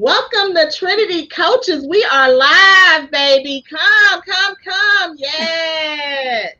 Welcome to Trinity Coaches. We are live, baby. Come. Yes.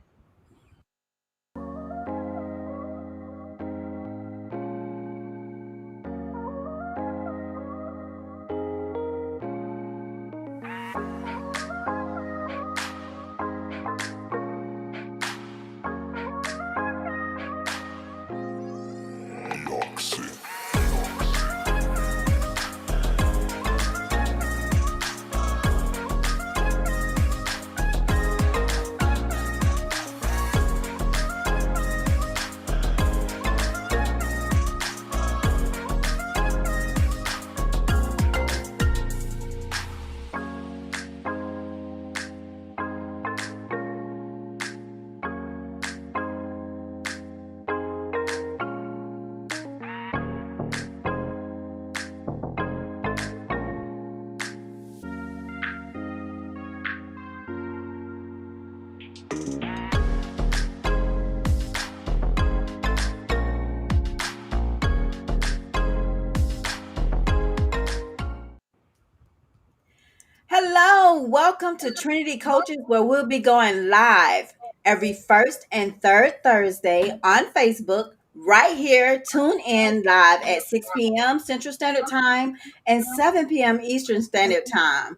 Hello, welcome to Trinity Coaches, where we'll be going live every first and third Thursday on Facebook. Right here, tune in live at 6 p.m. Central Standard Time and 7 p.m. Eastern Standard Time.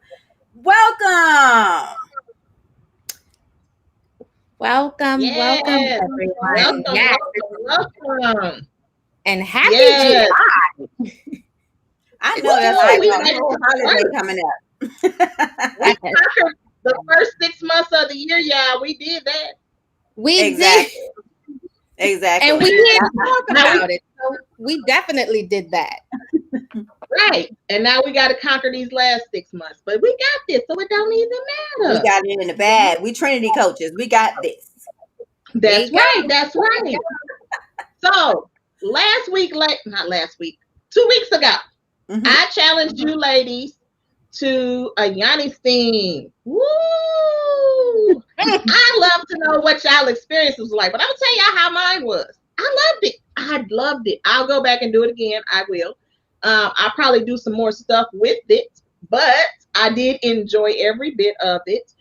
Welcome. Welcome, Yes. everyone. Welcome. And happy July. I know that's like a whole holiday coming up. We conquered the first 6 months of the year, y'all. We did that. We did. Exactly. And we didn't talk about it. So we definitely did that. Right. And now we got to conquer these last 6 months. But we got this, so it don't even matter. We got it in the bag. We Trinity Coaches. We got this. That's right. So not last week, 2 weeks ago, I challenged you ladies to a Yanni's theme. Woo! I love to know what y'all experience was like, but I'm gonna tell y'all how mine was. I loved it. I'll go back and do it again. I will. I'll probably do some more stuff with it, but I did enjoy every bit of it.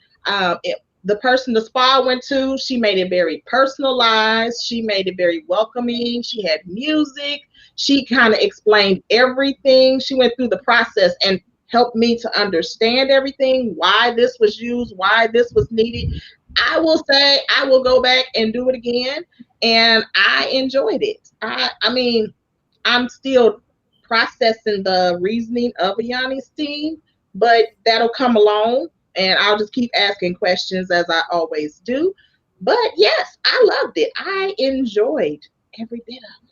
The person the spa went to, she made it very personalized. She made it very welcoming. She had music. She kind of explained everything. She went through the process and helped me to understand everything, why this was used, why this was needed. I will say I will go back and do it again, and I enjoyed it. I mean, I'm still processing the reasoning of a Yanni's theme, but that'll come along, and I'll just keep asking questions as I always do. But yes, I loved it. I enjoyed every bit of it.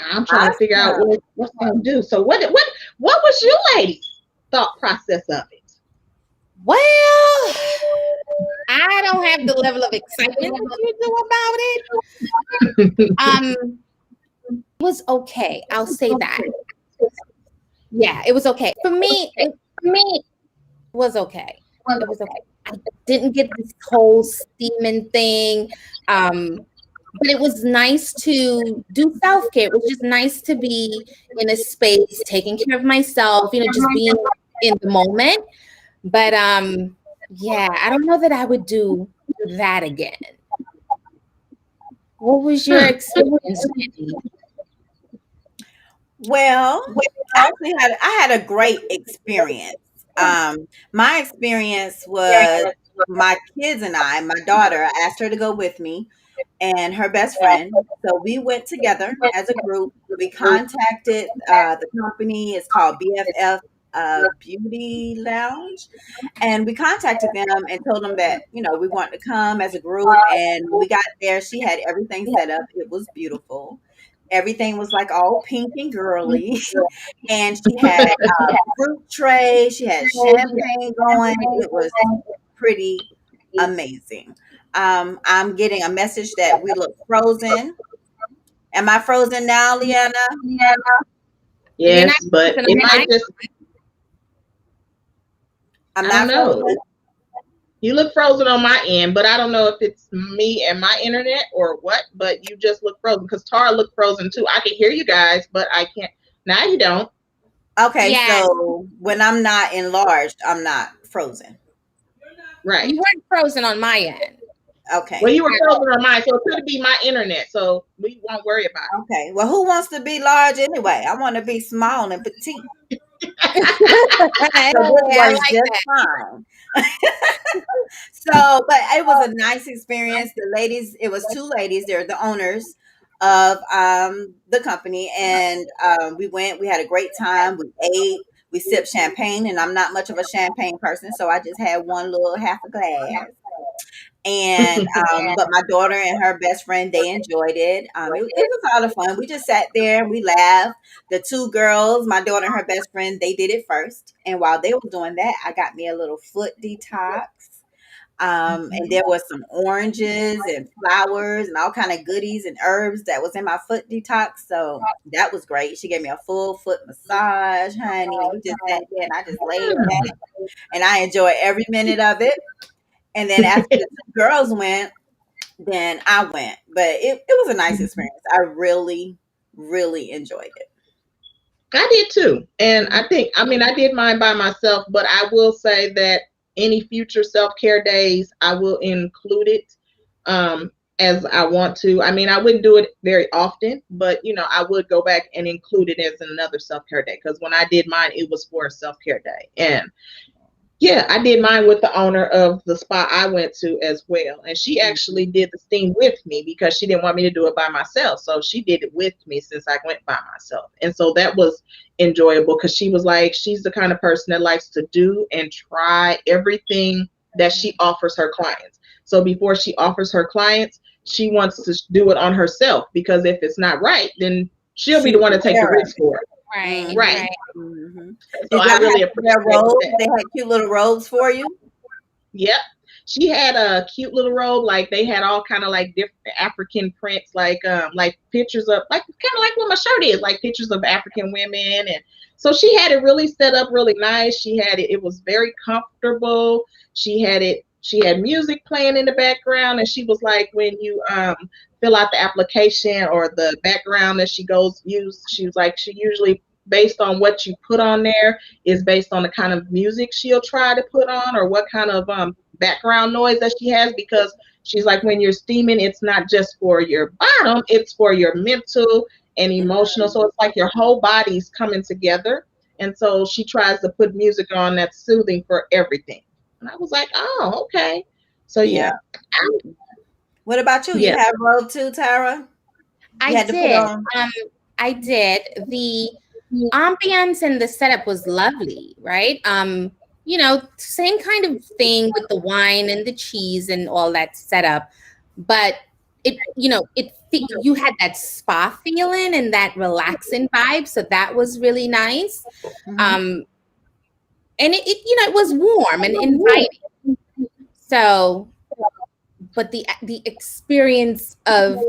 I'm trying to figure out what I'm gonna do. So what was your ladies' thought process of it? Well, I don't have the level of excitement that you do about it. It was okay. I'll say that. Yeah, it was okay. For me, it was okay. It was okay. I didn't get this whole steaming thing. But it was nice to do self-care. It was just nice to be in a space, taking care of myself, just being in the moment. But yeah, I don't know that I would do that again. What was your experience, Wendy? Well, actually I had a great experience. My experience was my kids and I, my daughter, I asked her to go with me and her best friend. So we went together as a group. We contacted the company. It's called BFF Beauty Lounge. And we contacted them and told them that, we want to come as a group. And when we got there, she had everything set up. It was beautiful. Everything was like all pink and girly. And she had a fruit tray. She had champagne going. It was pretty amazing. I'm getting a message that we look frozen. Am I frozen now, Leanna? Yes, but it might just. I'm not frozen. You look frozen on my end, but I don't know if it's me and my internet or what, but you just look frozen because Tara looked frozen too. I can hear you guys, but I can't. Now you don't. Okay, Yeah, so when I'm not enlarged, I'm not frozen. Right. you weren't frozen on my end. Well, Okay. you were frozen on mine, so it could be my internet, so we won't worry about it. Okay. Well, who wants to be large anyway? I want to be small and petite. Hey, So this I works like just that. fine. So, but it was a nice experience. The ladies, it was two ladies. They're the owners of the company, and we went. We had a great time. We ate. We sipped champagne, and I'm not much of a champagne person, so I just had one little half a glass. And but my daughter and her best friend, they enjoyed it. It was a lot of fun. We just sat there and we laughed. The two girls, my daughter and her best friend, they did it first, and while they were doing that, I got me a little foot detox. And there was some oranges and flowers and all kind of goodies and herbs that was in my foot detox. So that was great. She gave me a full foot massage, honey. And we just sat there and I just laid back and I enjoyed every minute of it. And then after the two girls went, then I went. But it was a nice experience. I really, really enjoyed it. I did too. And I mean, I did mine by myself, but I will say that any future self-care days, I will include it as I want to. I mean, I wouldn't do it very often, but I would go back and include it as another self-care day because when I did mine, it was for a self-care day. And yeah, I did mine with the owner of the spa I went to as well. And she actually did the steam with me because she didn't want me to do it by myself. So she did it with me since I went by myself. And so that was enjoyable because she was like, she's the kind of person that likes to do and try everything that she offers her clients. So before she offers her clients, she wants to do it on herself because if it's not right, then she'll be the one to take the risk for it. Right, Right. right. Mm-hmm. So Did I y'all really have to wear appreciate robes? that. They had cute little robes for you. Yep. She had a cute little robe, like they had all kind of like different African prints, like pictures of like kind of like what my shirt is, like pictures of African women. And so she had it really set up really nice. She had it was very comfortable. She had music playing in the background, and she was like, when you fill out the application or the background that she use, she was like, she usually based on what you put on there is based on the kind of music she'll try to put on or what kind of background noise that she has, because she's like, when you're steaming, it's not just for your bottom, it's for your mental and emotional. So it's like your whole body's coming together. And so she tries to put music on that's soothing for everything. And I was like, oh, okay. So yeah. What about you? You Yeah. have robe too, Tara? You had to put did. on. I did. The ambience and the setup was lovely, right? Same kind of thing with the wine and the cheese and all that setup, but you had that spa feeling and that relaxing vibe, so that was really nice. And it was warm and inviting. So, but the experience of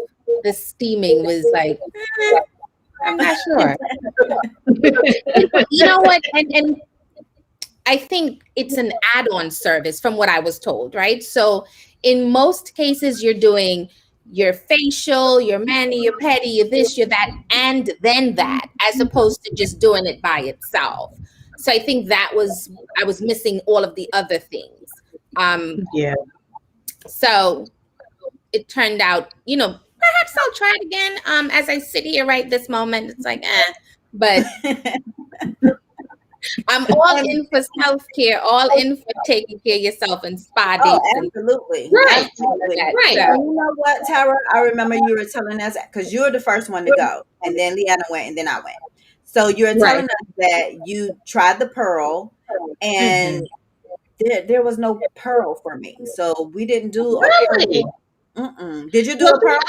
the steaming was like, I'm not sure. You know what? And I think it's an add-on service from what I was told, right? So in most cases, you're doing your facial, your mani, your pedi, your this, your that, and then that, as opposed to just doing it by itself. So I think I was missing all of the other things. Yeah. So it turned out, perhaps I'll try it again. As I sit here right this moment, it's like, but I'm all in for self-care, all in for taking care of yourself and spa dates. Absolutely. Right. Absolutely. Right. So, you know what, Tara? I remember you were telling us, because you were the first one to go, and then Leanna went, and then I went. So you were telling us that you tried the pearl, and there was no pearl for me. So we didn't do a pearl. Did you do a pearl?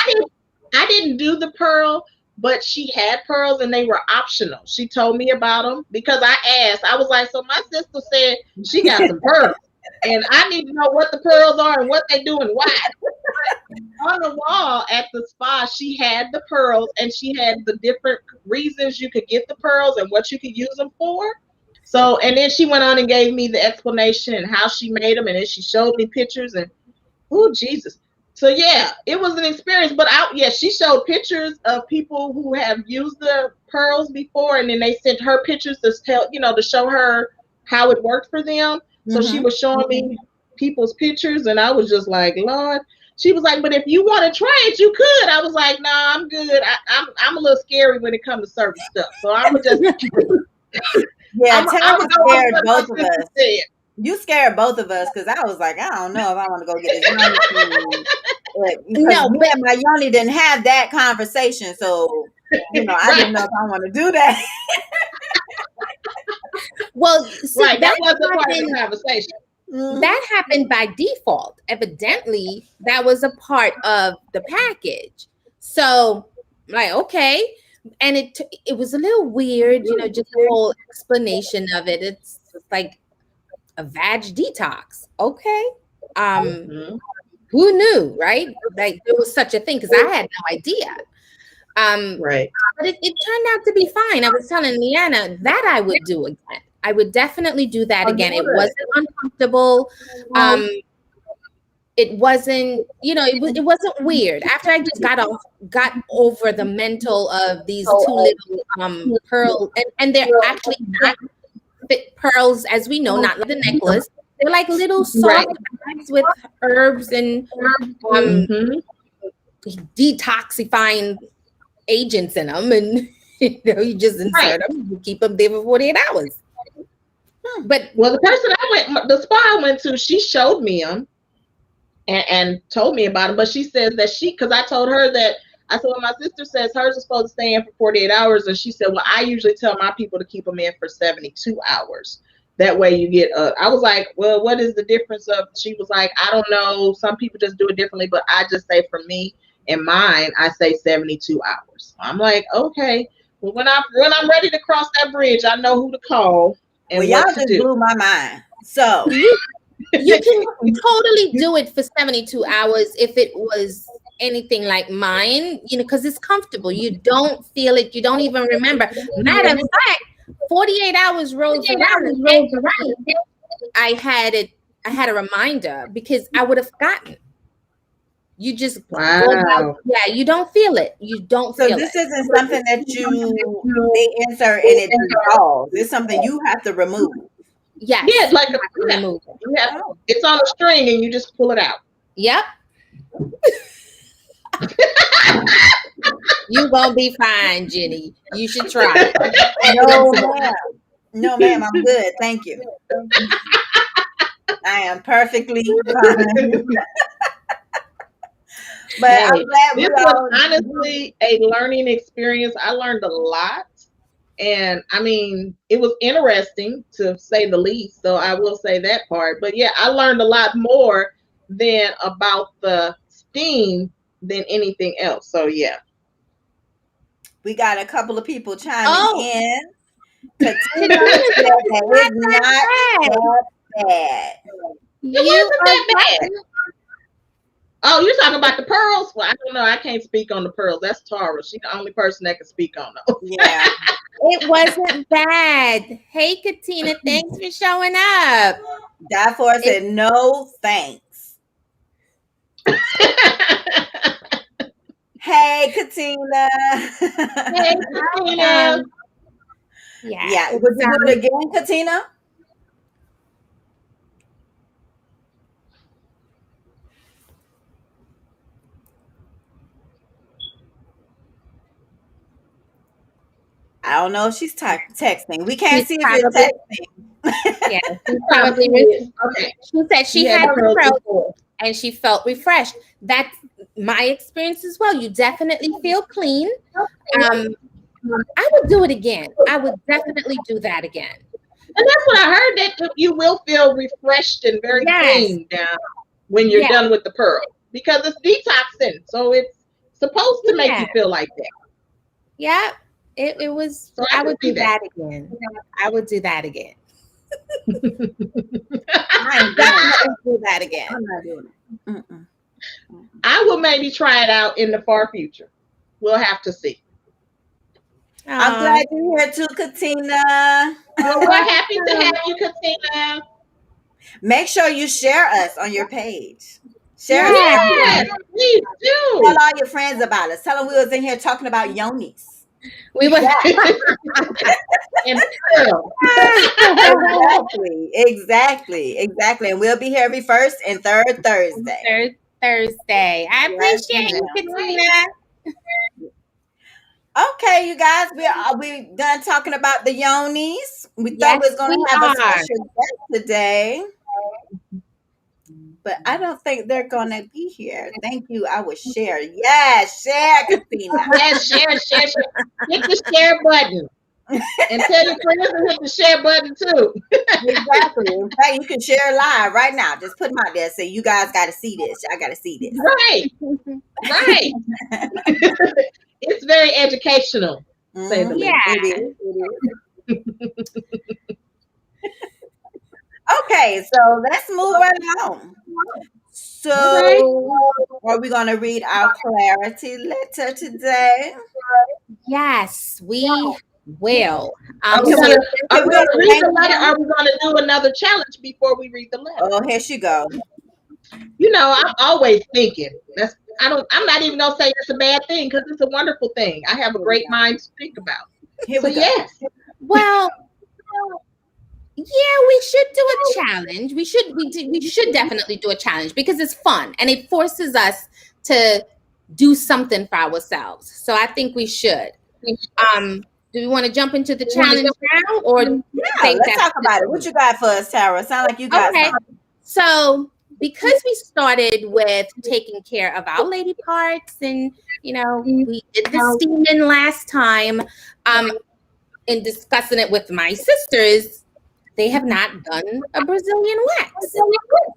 I didn't do the pearl, but she had pearls and they were optional. She told me about them because I asked. I was like, so my sister said she got some pearls and I need to know what the pearls are and what they do and why. On the wall at the spa, she had the pearls and she had the different reasons you could get the pearls and what you could use them for. So, and then she went on and gave me the explanation and how she made them. And then she showed me pictures and, oh, Jesus. So yeah, it was an experience, but she showed pictures of people who have used the pearls before, and then they sent her pictures to tell, to show her how it worked for them. So she was showing me people's pictures, and I was just like, Lord. She was like, but if you want to try it, you could. I was like, nah, I'm good. I'm a little scary when it comes to certain stuff, so I'm gonna just. Yeah, Tam scared both of us. You scared both of us because I was like, I don't know if I want to go get this yoni. No, me and my yoni didn't have that conversation, so I didn't know if I want to do that. Well, see, that wasn't part of the conversation. That happened by default. Evidently, that was a part of the package. So, like, okay. And it was a little weird, just the whole explanation of it. It's like a vag detox. Okay. Who knew, right? Like there was such a thing, because I had no idea. Right. But it turned out to be fine. I was telling Leanna that I would do again. I would definitely do that again. It wasn't uncomfortable. It wasn't, it wasn't weird. After I just got over the mental of these two little pearls, and they're actually not pearls, as we know, not like the necklace. They're like little soft bags with herbs and detoxifying agents in them, and you just insert them, you keep them there for 48 hours. But the person the spa I went to, she showed me them and told me about them, but she says that because I told her that, I said, well, my sister says hers is supposed to stay in for 48 hours, and she said, well, I usually tell my people to keep them in for 72 hours. That way you get I was like, well, what is the difference of, she was like, I don't know, some people just do it differently, but I just say for me and mine, I say 72 hours. I'm like, okay, well, when I'm ready to cross that bridge, I know who to call. And y'all just blew my mind. So you can totally do it for 72 hours if it was anything like mine, because it's comfortable. You don't feel it. You don't even remember. Matter of fact, 48 hours rolls around. I had a reminder because I would have forgotten. You just you don't feel it. You don't feel it. So this isn't something that they insert and it dissolves. It's something you have to remove. Yes. Yeah, like remove it. It's on a string and you just pull it out. Yep. You're gonna be fine, Jenny. You should try. No, ma'am, I'm good. Thank you. I am perfectly fine. But I'm glad this was honestly a learning experience. I learned a lot. And I mean, it was interesting to say the least. So I will say that part. But yeah, I learned a lot more than about the steam than anything else. So yeah. We got a couple of people chiming in. Katina said that it's not that bad. It wasn't that bad. Oh, you're talking about the pearls? Well, I don't know. I can't speak on the pearls. That's Tara. She's the only person that can speak on those. Yeah. It wasn't bad. Hey, Katina, thanks for showing up. Dafor said no thanks. Hey, Katina. Hey, Katina. Yeah. Would you do it again, Katina? I don't know if she's texting. We can't see if you're texting. Yeah, she's probably okay. She said she had her pearls and she felt refreshed. That's my experience as well. You definitely feel clean. I would do it again. I would definitely do that again. And that's what I heard, that you will feel refreshed and very clean down when you're done with the pearl, because it's detoxing. So it's supposed to make you feel like that. Yeah. It was. So I would do that again. I would do that again. I definitely do that again. I'm not doing it. I will maybe try it out in the far future. We'll have to see. I'm glad you're here too, Katina. Well, we're happy to have you, Katina. Make sure you share us on your page. Share us. Please do. Tell all your friends about us. Tell them we was in here talking about yonis. We were And Pearl. Exactly. And we'll be here every first and third Thursday. Thursday. I appreciate you, Katina. Okay, you guys, we done talking about the yonis. We thought we was going to have a special guest today, but I don't think they're going to be here. Thank you. I will share. Yes, share, Katina. Yes, share. Hit the share button. And tell your friends to hit the share button too. Exactly. In fact, you can share live right now. Just put them out there. Say, you guys got to see this. I got to see this. Right. It's very educational. Say the least. It is. Okay, so let's move right on. So, are we going to read our clarity letter today? Yes, we will. Are we going to read the letter, or are we going to do another challenge before we read the letter? Oh, here she go. I'm always thinking. I'm not even gonna say it's a bad thing, because it's a wonderful thing. I have a great mind to think about. Yes. Well, yeah, we should do a challenge. We should definitely do a challenge, because it's fun and it forces us to do something for ourselves. So I think we should. Do we want to jump into the challenge now, or let's talk about it? What you got for us, Tara? Sound like you got something. So, because we started with taking care of our lady parts, and we did the steaming last time, in discussing it with my sisters, they have not done a Brazilian wax. So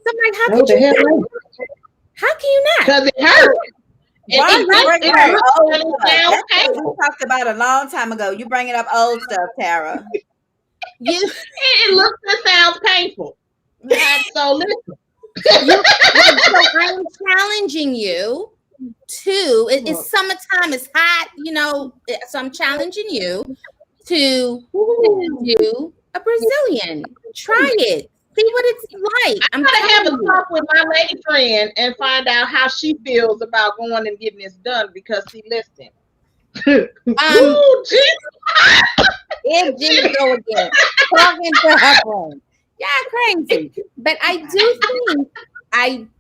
I'm like, how can you not? How can you not? Because it hurts. We talked about a long time ago. You bringing up old stuff, Tara. It looks and sounds painful. So listen. So I'm challenging you to. It's summertime. It's hot. So I'm challenging you to do a Brazilian. Try it. See what it's like. I'm gonna have a talk with my lady friend and find out how she feels about going and getting this done, because listen. Jenny go again. Talking to her friend. Yeah, crazy. But I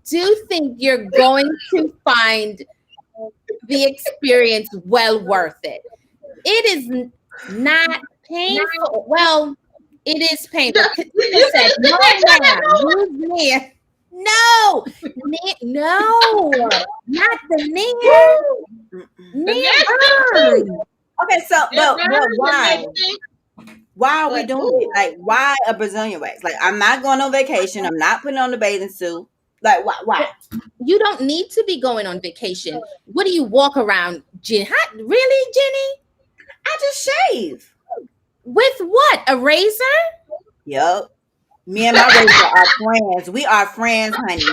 do think you're going to find the experience well worth it. It is not painful. Well, it is painful. You said, no, not the near. Okay, so but why? Why are we doing it? Like, why a Brazilian wax? Like, I'm not going on vacation. I'm not putting on the bathing suit. Like, why? You don't need to be going on vacation. What do you walk around, Jenny? Really, Jenny? I just shave. With what? A razor? Yep. Me and my razor are friends. We are friends, honey.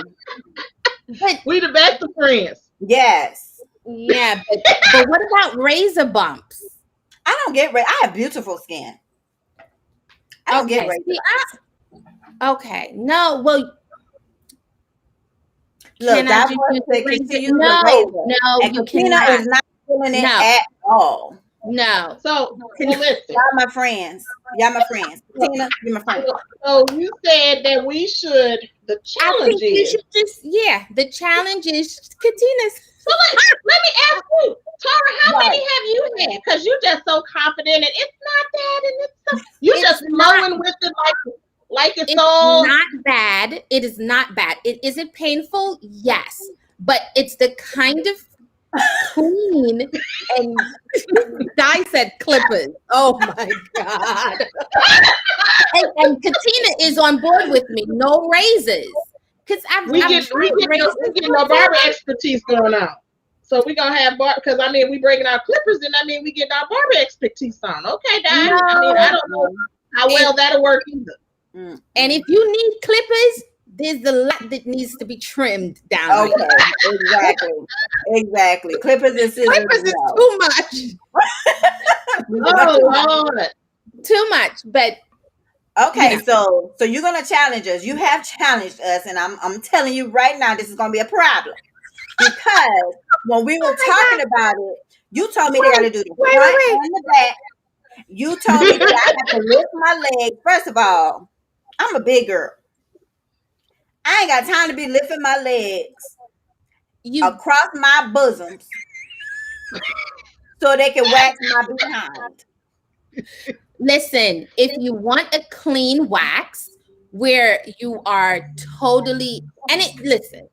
But we the best of friends. Yes. Yeah, but what about razor bumps? I don't get I have beautiful skin. I don't get razor bumps. Okay. No, well, look, that's what they continue no, and you cannot. Is not feeling it at all. No. So listen. Y'all my friends. Tina, you're my friend. So you said that we should. The challenge is. The challenge is Katina's. So let me ask you, Tara, how many have you had? Because you're just so confident, and it's not bad, and you're just flowing with it like it's all. Not bad. It is not bad. Is it painful? Yes, but it's the kind of clean and Di said clippers. Oh my god! and Katina is on board with me. No razors. Because we get no barber expertise going on. So we're gonna have because we breaking our clippers, and we get our barber expertise on. Okay, Di. No, I don't know how well that'll work either. And if you need clippers, there's a lot that needs to be trimmed down. Okay, exactly. Clippers is too much. Oh Lord, too much. But okay, so you're gonna challenge us. You have challenged us, and I'm telling you right now, this is gonna be a problem, because when we were talking about it, You told me they got to do the front and the back. You told me that I have to lift my legs. First of all, I'm a big girl. I ain't got time to be lifting my legs across my bosoms so they can wax my behind. Listen, if you want a clean wax where you are totally, listen,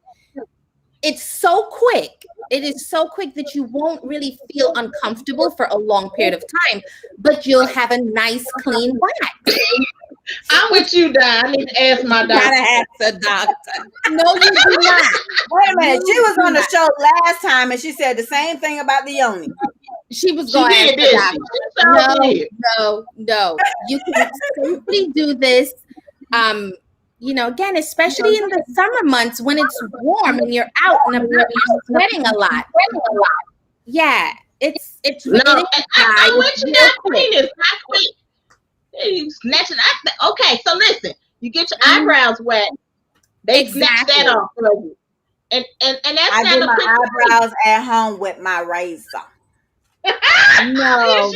it's so quick. It is so quick that you won't really feel uncomfortable for a long period of time, but you'll have a nice clean wax. I'm with you, Di. I need to ask my doctor. Gotta ask the doctor. No, you do not. Wait a minute. She was on the show last time and she said the same thing about the yoni. She was going to ask the doctor. No. You can simply do this. Again, especially in the summer months when it's warm and you're out and about, you're sweating a lot. Yeah, it's really I want you to clean this. Not quick. You snatching. Okay, so listen. You get your eyebrows wet. They snatch that off for you. And that's I do my eyebrows at home with my razor. No,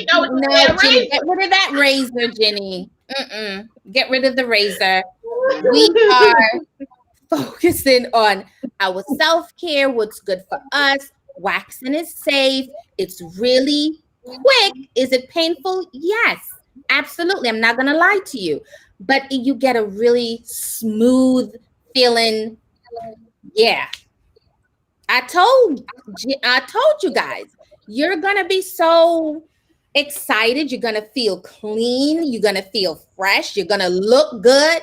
Jenny, get rid of that razor, Jenny. Get rid of the razor. We are focusing on our self-care, what's good for us. Waxing is safe. It's really quick. Is it painful? Yes, absolutely. I'm not going to lie to you. But you get a really smooth feeling. Yeah. I told you guys, you're going to be so excited. You're going to feel clean. You're going to feel fresh. You're going to look good.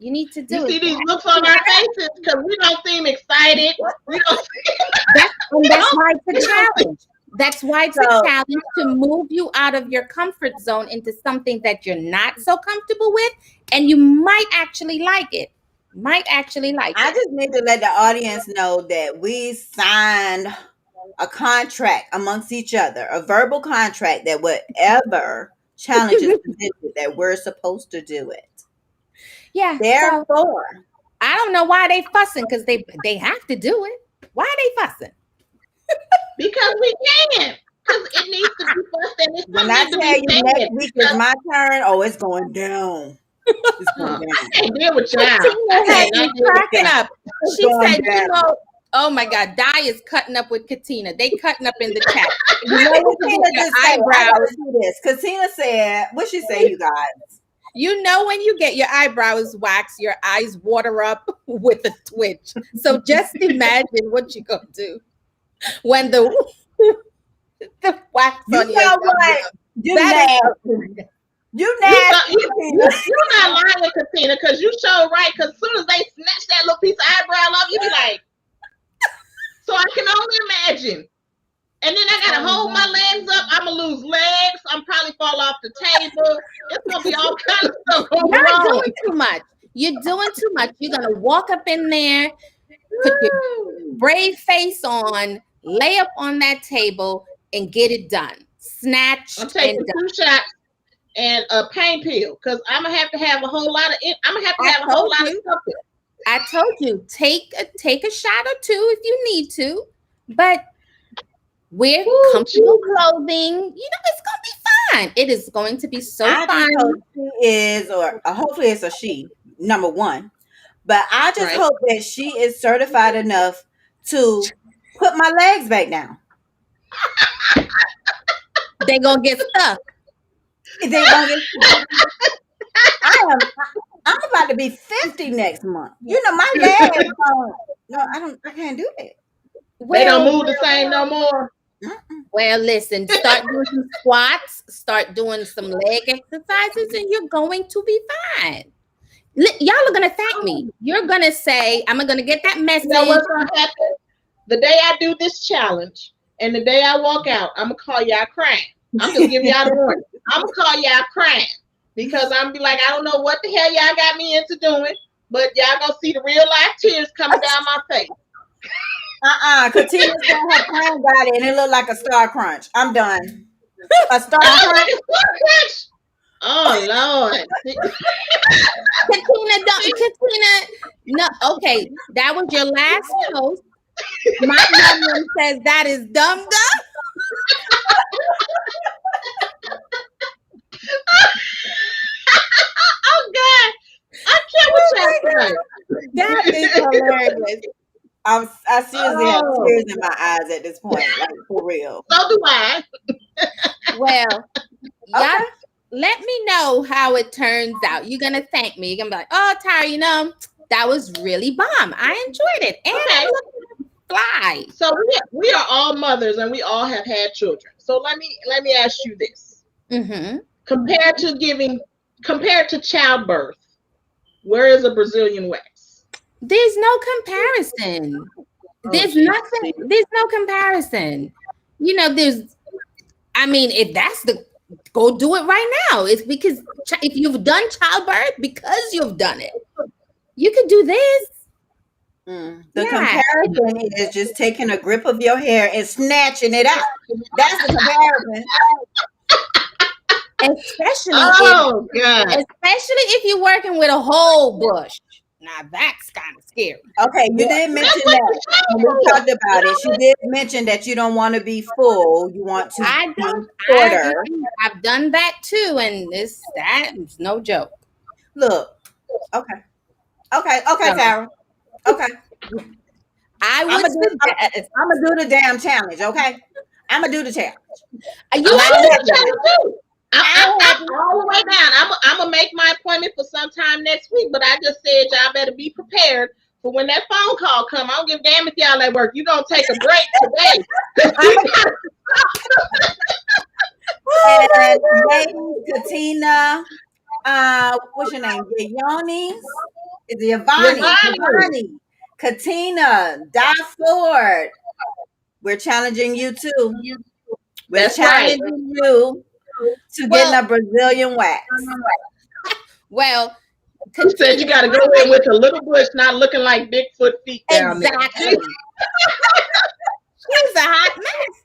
You need to do it. You see these looks on our faces because we don't seem excited. That's why it's a challenge. That's why it's a challenge to move you out of your comfort zone into something that you're not so comfortable with, and you might actually like it. I just need to let the audience know that we signed a contract amongst each other, a verbal contract that whatever challenge is presented, that we're supposed to do it. Yeah. Therefore, I don't know why they fussing, because they have to do it. Why are they fussing? Because we can. Because it needs to be fussed. When I tell you next week is my turn, it's going down. It's going down. I can't deal with y'all. Cracking up. She said, oh my God, Di is cutting up with Katina. They cutting up in the chat. Katina said, what she say, you guys? You know, when you get your eyebrows waxed, your eyes water up with a twitch. So just imagine what you're going to do when the wax on your eyebrows. You're not lying, Katina, because you show right. Because as soon as they snatch that little piece of eyebrow off, you be like, so I can only imagine. And then I gotta hold my legs up. I'm gonna lose legs. I'm probably fall off the table. It's gonna be all kinds of stuff going You're wrong. doing too much. You're doing too much. You're gonna walk up in there, put your brave face on, lay up on that table, and get it done. Snatch. I'm taking 2 shots and a pain pill because I'm gonna have to have a whole lot of. I'm gonna have to have a whole lot of stuff. I told you, take a shot or 2 if you need to, but wear comfortable clothing. You know, it's gonna be fine. It is going to be so fun. Hopefully it's a she, number one. But I just hope that she is certified enough to put my legs back down. They gonna get stuck. I'm about to be 50 next month. You know, my legs I can't do that. They don't move the same no more. Well, listen, start doing some squats, start doing some leg exercises, and you're going to be fine. Y'all are going to thank me. You're going to say, I'm going to get that message. You know what's going to happen? The day I do this challenge and the day I walk out, I'm going to call y'all crying. I'm just giving y'all the warning. I'm going to call y'all crying because I'm going to be like, I don't know what the hell y'all got me into doing, but y'all going to see the real life tears coming down my face. Katina said her plan got it and it looked like a Star Crunch. I'm done. A Star Crunch? Oh Lord. Katina, no, okay. That was your last post. My mom says that is dumb. Oh God, I can't with y'all tonight. That is hilarious. I seriously have tears in my eyes at this point, like for real. So do I. Well, y'all Okay. let me know how it turns out. You're gonna thank me. You're gonna be like, oh Tara, that was really bomb. I enjoyed it. And Okay. I'm looking to fly. So we are all mothers and we all have had children. So let me ask you this. Mm-hmm. Compared to childbirth, where is a Brazilian wax? There's no comparison. There's nothing. There's no comparison. If that's go do it right now. It's because if you've done childbirth, because you've done it, you could do this. The comparison is just taking a grip of your hair and snatching it out. That's the comparison. Especially if you're working with a whole bush. Now that's kind of scary. Okay, you did mention that when we talked about it. You did mention that you don't want to be full. You want to be shorter. I've done that too, and that's no joke. Look, okay, Tara. Okay, I'm gonna do the damn challenge. Okay, I'm gonna do the challenge. You like the challenge too? I'm all the way down. I'm gonna make my appointment for sometime next week, but I just said y'all better be prepared for when that phone call come. I don't give a damn if y'all at work. You gonna take a break today. And Katina, what's your name? Yoni? Is it Yvonne? Katina, Ford. We're challenging you too. We're challenging you to get a Brazilian wax. Well, you said you got to go in with a little bush, not looking like Bigfoot feet down there. Exactly. She's a hot mess.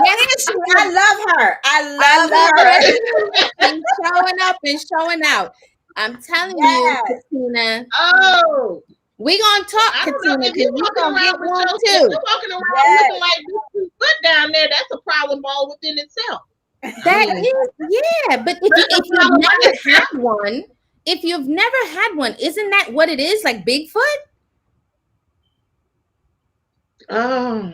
Yes, I love her. I love her. And showing up and showing out. I'm telling you, Katina. Oh. We're going to talk, Katina, because you're going to get one too. You're walking around looking like Bigfoot foot down there. That's a problem all within itself. That is, yeah. But if you've never had one, isn't that what it is? Like Bigfoot? Oh.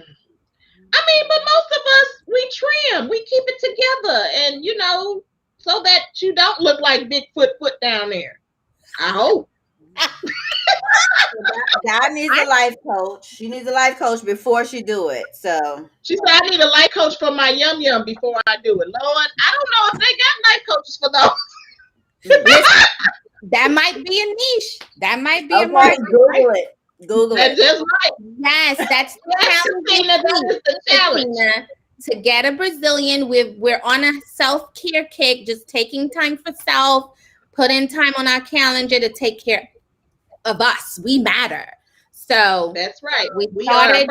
I mean, but most of us, we trim. We keep it together. And, so that you don't look like Bigfoot foot down there. I hope. God needs a life coach. She needs a life coach before she do it. So she said, I need a life coach for my yum before I do it. Lord, I don't know if they got life coaches for those. That might be a niche. That might be a market. Google it. That's just right. Yes, that's the challenge. To get a Brazilian, we're on a self-care kick, just taking time for self, putting time on our calendar to take care of us. We matter. So that's right. We started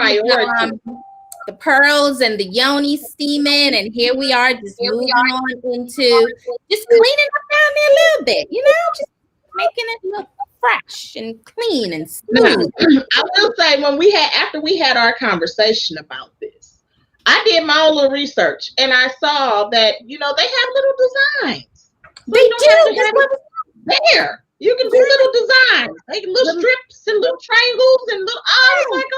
the pearls and the yoni steaming, and here we are just moving on into just cleaning up down there a little bit, just making it look fresh and clean and smooth. I will say after we had our conversation about this, I did my own little research and I saw that, they have little designs. So they do. There. You can do little designs, like little strips and little triangles and little.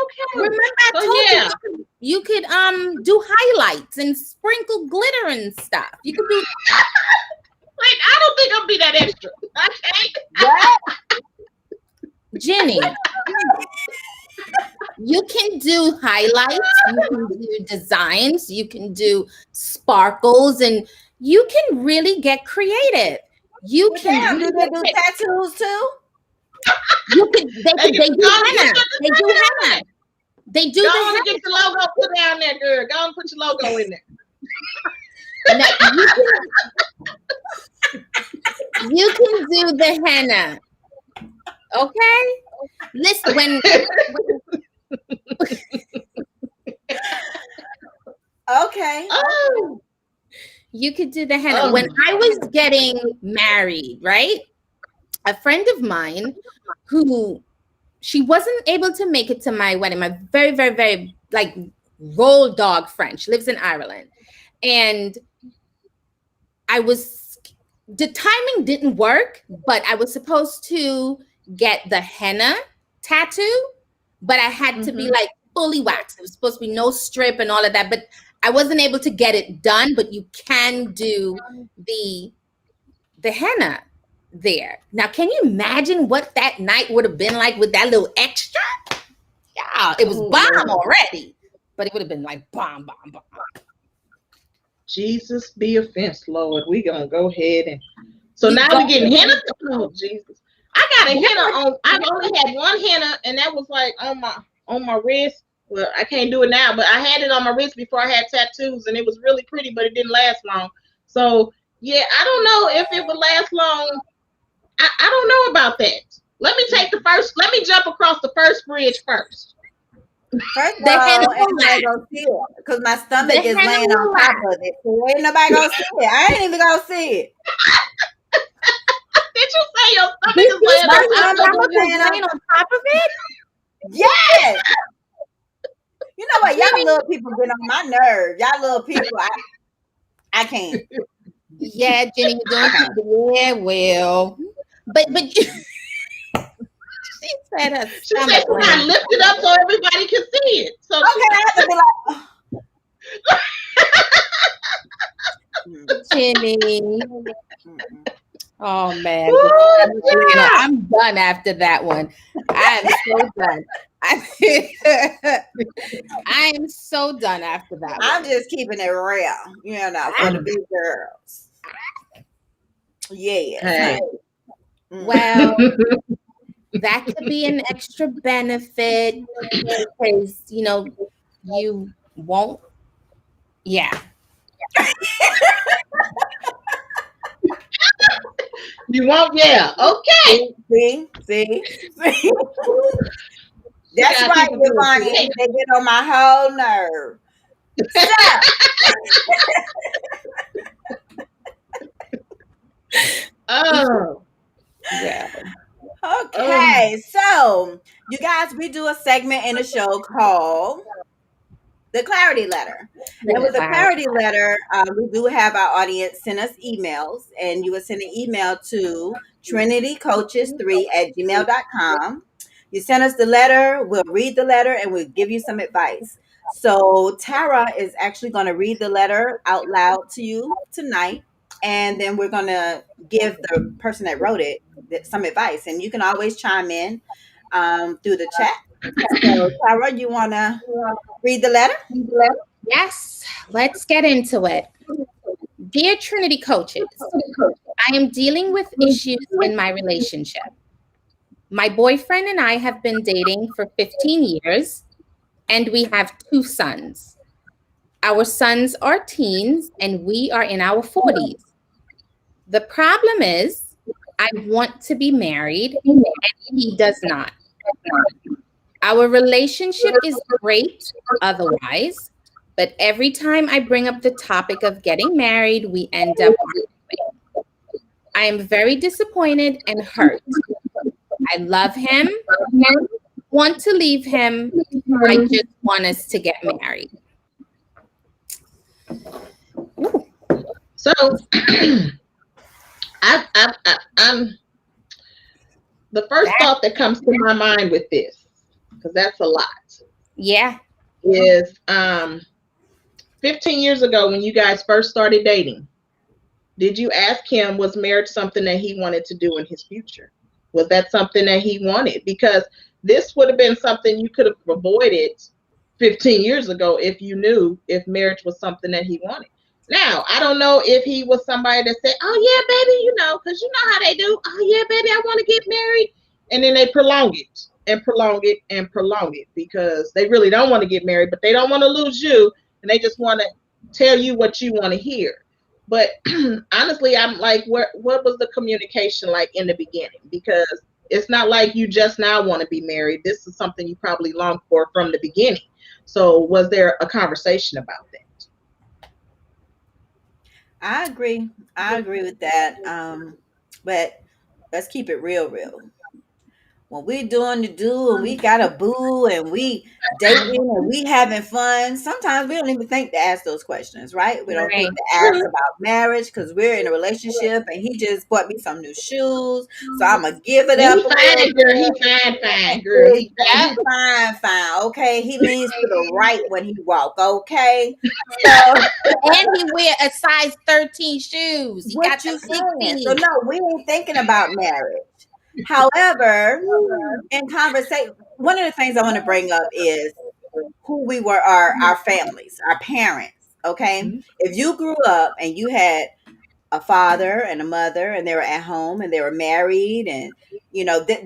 Okay. Remember, I told you could do highlights and sprinkle glitter and stuff. You could do. I don't think I'll be that extra. Okay. What? Jenny, you can do highlights. You can do designs. You can do sparkles, and you can really get creative. You can do tattoos too. You can. They do henna. They do henna. They do. Go on, get your logo put down there, girl. Go and put your logo in there. Now, you can do the henna. Okay. Listen, okay. Oh. You could do the henna. When I was getting married, right? A friend of mine she wasn't able to make it to my wedding. My very, very, very roll dog friend. She lives in Ireland. And the timing didn't work, but I was supposed to get the henna tattoo, but I had to be like fully waxed. It was supposed to be no strip and all of that, but I wasn't able to get it done. But you can do the henna there. Now, can you imagine what that night would have been like with that little extra? Yeah, it was bomb already, but it would have been like bomb. Jesus be offense, Lord. We gonna go ahead and so now we're getting henna. Oh Jesus. I got a henna on. I've only had one henna, and that was like on my wrist. Well, I can't do it now, but I had it on my wrist before I had tattoos, and it was really pretty, but it didn't last long. So yeah, I don't know if it would last long. I don't know about that. Let me jump across the first bridge first. First of all, everybody gonna see it because my stomach is laying on top of it. So ain't nobody gonna see it. I ain't even gonna see it. Did you say your stomach is laying on top of it? Yes. You know what? Y'all little people get on my nerve. Y'all little people, I can't. Yeah, Jenny, you doing something. Yeah, well, but she said her she said you gotta lift it up so everybody can see it. So okay, I have to be like, Jenny. Oh man, I'm done after that one. I am so done. I am so done after that. I'm just keeping it real, for the big girls. Yeah. Hey. Well, that could be an extra benefit because you won't. Yeah. You won't? Yeah. Okay. See. That's right, Giovanni. They get on my whole nerve. Oh. Yeah. Okay, so you guys, we do a segment in the show called the Clarity Letter. And with the Clarity Letter, we do have our audience send us emails, and you would send an email to trinitycoaches3@gmail.com. You send us the letter, we'll read the letter, and we'll give you some advice. So Tara is actually going to read the letter out loud to you tonight, and then we're going to give the person that wrote it some advice. And you can always chime in through the chat. So Tara, you want to read the letter? Yes, let's get into it. Dear Trinity Coaches, I am dealing with issues in my relationship. My boyfriend and I have been dating for 15 years, and we have 2 sons. Our sons are teens, and we are in our 40s. The problem is, I want to be married, and he does not. Our relationship is great otherwise, but every time I bring up the topic of getting married, we end up arguing. I am very disappointed and hurt. I love him, want to leave him. I just want us to get married. Ooh. So I'm the first thought that comes to my mind with this, because that's a lot. Yeah. Is 15 years ago when you guys first started dating, did you ask him, was marriage something that he wanted to do in his future? Was that something that he wanted? Because this would have been something you could have avoided 15 years ago if you knew if marriage was something that he wanted. Now, I don't know if he was somebody that said, oh, yeah, baby, because you know how they do. Oh, yeah, baby, I want to get married. And then they prolong it and prolong it and prolong it because they really don't want to get married, but they don't want to lose you. And they just want to tell you what you want to hear. But honestly, I'm like, what was the communication like in the beginning? Because it's not like you just now want to be married. This is something you probably longed for from the beginning. So was there a conversation about that? I agree with that. But let's keep it real. when we doing the do and we got a boo and we dating and we having fun, sometimes we don't even think to ask those questions, right? We don't Right. think to ask about marriage because we're in a relationship and he just bought me some new shoes, so I'm gonna give it He up a little fine, girl. He bit. fine, girl. He He fine. fine. Okay, he leans to the right when he walk. Okay, so And he wear a size 13 shoes. He got what you the big saying? So feet. no, we ain't thinking about marriage. However, in conversation, one of the things I want to bring up is who we were, our families, our parents. Okay, if you grew up and you had a father and a mother and they were at home and they were married and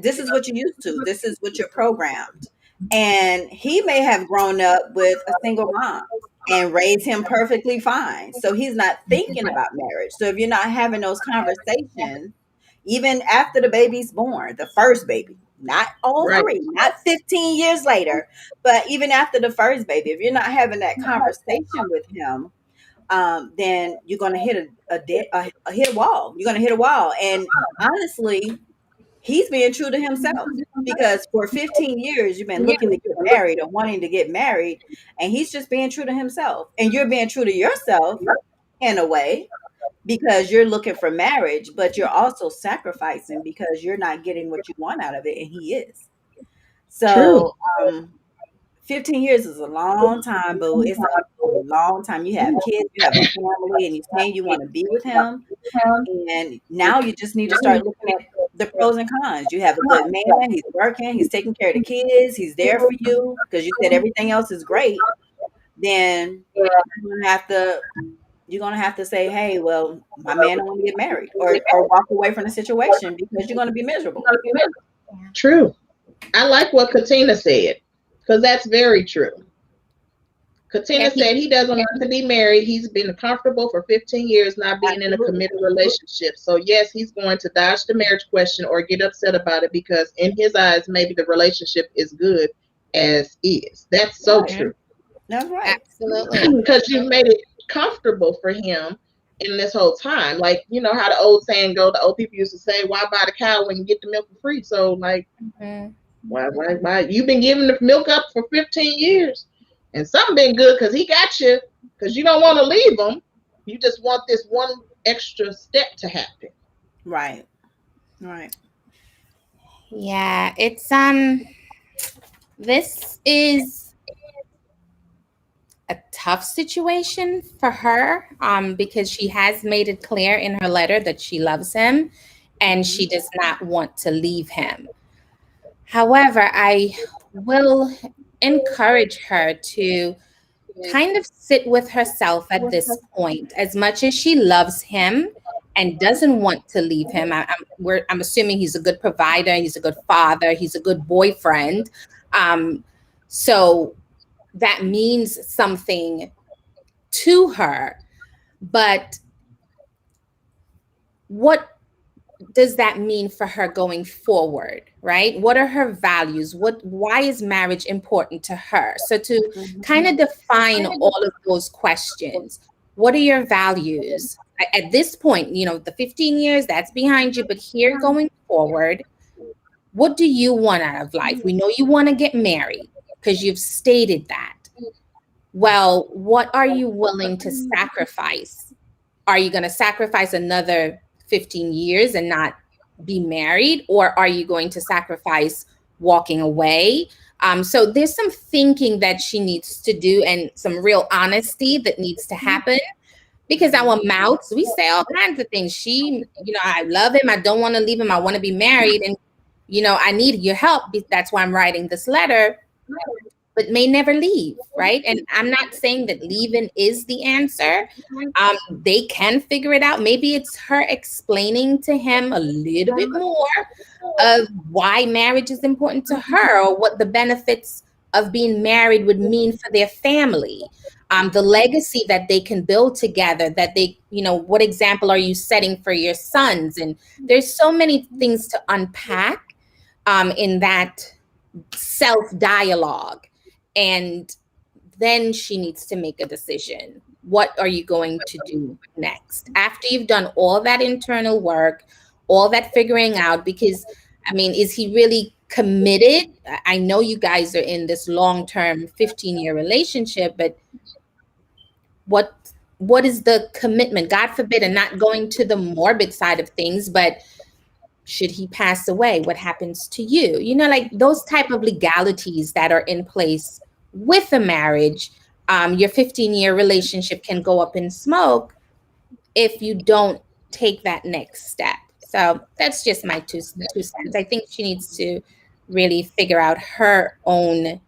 this is what you're used to, this is what you're programmed, and he may have grown up with a single mom and raised him perfectly fine, so he's not thinking about marriage. So if you're not having those conversations even after the baby's born, the first baby, not all Right. three, not 15 years later, but even after the first baby, if you're not having that conversation with him, then you're going to hit hit a wall. You're going to hit a wall. And honestly, he's being true to himself because for 15 years, you've been looking to get married or wanting to get married, and he's just being true to himself. And you're being true to yourself in a way because you're looking for marriage, but you're also sacrificing because you're not getting what you want out of it, and he is. True. So, 15 years is a long time, boo. It's a long time. You have kids, you have a family, and you're saying you want to be with him. And now you just need to start looking at the pros and cons. You have a good man, he's working, he's taking care of the kids, he's there for you because you said everything else is great. Then you're gonna have to say, hey, well, my man don't want to get married, or walk away from the situation because you're gonna be miserable. True. I like what Katina said because that's very true. Katina said he doesn't want to be married. He's been comfortable for 15 years not being in a committed relationship. So yes, he's going to dodge the marriage question or get upset about it because in his eyes, maybe the relationship is good as is. That's so true. That's right. Absolutely. Because you've made it comfortable for him in this whole time. Like, you know how the old saying go, the old people used to say, why buy the cow when you get the milk for free? So like, why? You've been giving the milk up for 15 years. And something been good because he got you because you don't want to leave him. You just want this one extra step to happen. Right. Yeah, it's this is a tough situation for her because she has made it clear in her letter that she loves him and she does not want to leave him. However, I will encourage her to kind of sit with herself at this point. As much as she loves him and doesn't want to leave him, I'm assuming he's a good provider, he's a good father, he's a good boyfriend. So that means something to her. But what does that mean for her going forward, right? What are her values? Why is marriage important to her? So to kind of define all of those questions, what are your values? At this point, the 15 years, that's behind you, but here going forward, what do you want out of life? We know you want to get married because you've stated that. Well, what are you willing to sacrifice? Are you going to sacrifice another 15 years and not be married, or are you going to sacrifice walking away? So there's some thinking that she needs to do and some real honesty that needs to happen because our mouths, we say all kinds of things. I love him. I don't want to leave him. I want to be married. And, I need your help. That's why I'm writing this letter, but may never leave, right? And I'm not saying that leaving is the answer. They can figure it out. Maybe it's her explaining to him a little bit more of why marriage is important to her or what the benefits of being married would mean for their family. The legacy that they can build together, that they, what example are you setting for your sons? And there's so many things to unpack in that self-dialogue. And then she needs to make a decision. What are you going to do next? After you've done all that internal work, all that figuring out, because, is he really committed? I know you guys are in this long-term 15-year relationship, but what is the commitment? God forbid, and not going to the morbid side of things, but should he pass away, what happens to you? You know, like those type of legalities that are in place with a marriage. Your 15-year relationship can go up in smoke if you don't take that next step. So that's just my two cents. I think she needs to really figure out her own